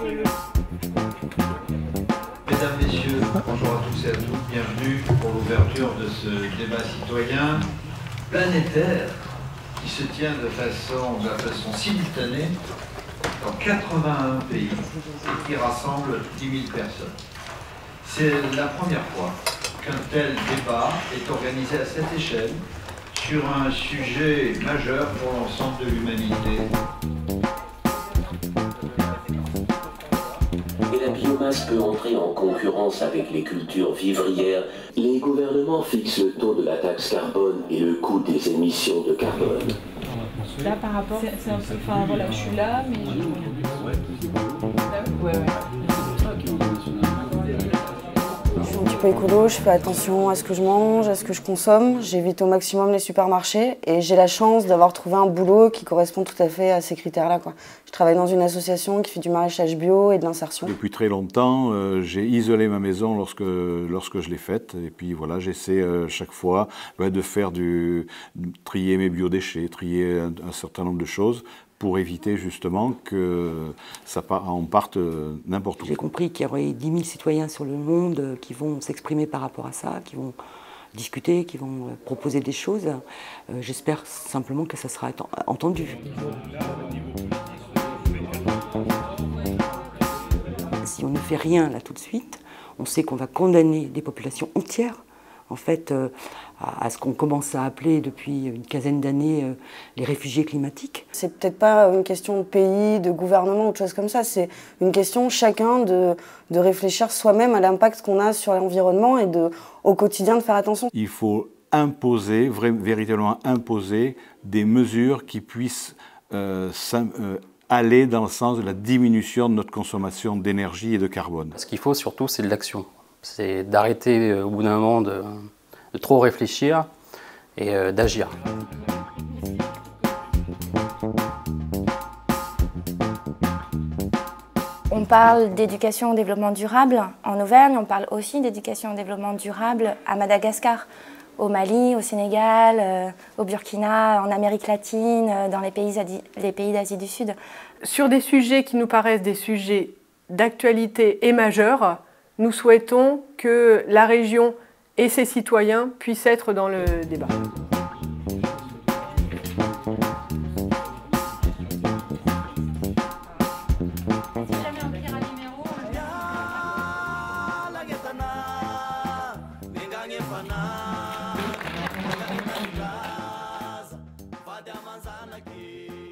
Mesdames, Messieurs, bonjour à tous et à toutes, bienvenue pour l'ouverture de ce débat citoyen planétaire qui se tient de façon simultanée dans 81 pays et qui rassemble 10 000 personnes. C'est la première fois qu'un tel débat est organisé à cette échelle sur un sujet majeur pour l'ensemble de l'humanité. Et la biomasse peut entrer en concurrence avec les cultures vivrières. Les gouvernements fixent le taux de la taxe carbone et le coût des émissions de carbone. Là, par rapport, c'est un peu, enfin voilà, je suis là, mais ouais. Je suis un petit peu écolo, je fais attention à ce que je mange, à ce que je consomme. J'évite au maximum les supermarchés et j'ai la chance d'avoir trouvé un boulot qui correspond tout à fait à ces critères-là, quoi. Je travaille dans une association qui fait du maraîchage bio et de l'insertion. Depuis très longtemps, j'ai isolé ma maison lorsque je l'ai faite. Et puis voilà, j'essaie chaque fois de faire trier mes biodéchets, trier un certain nombre de choses pour éviter justement que on parte n'importe où. J'ai compris qu'il y aurait 10 000 citoyens sur le monde qui vont s'exprimer par rapport à ça, qui vont discuter, qui vont proposer des choses. J'espère simplement que ça sera entendu. Si on ne fait rien là tout de suite, on sait qu'on va condamner des populations entières, en fait, à ce qu'on commence à appeler depuis une quinzaine d'années les réfugiés climatiques. C'est peut-être pas une question de pays, de gouvernement ou de choses comme ça, c'est une question chacun de réfléchir soi-même à l'impact qu'on a sur l'environnement et au quotidien de faire attention. Il faut imposer, véritablement imposer des mesures qui puissent aller dans le sens de la diminution de notre consommation d'énergie et de carbone. Ce qu'il faut surtout, c'est de l'action. C'est d'arrêter au bout d'un moment de trop réfléchir et d'agir. On parle d'éducation au développement durable en Auvergne, on parle aussi d'éducation au développement durable à Madagascar, au Mali, au Sénégal, au Burkina, en Amérique latine, dans les pays d'Asie du Sud. Sur des sujets qui nous paraissent des sujets d'actualité et majeurs, nous souhaitons que la région et ses citoyens puissent être dans le débat. Manzana aqui.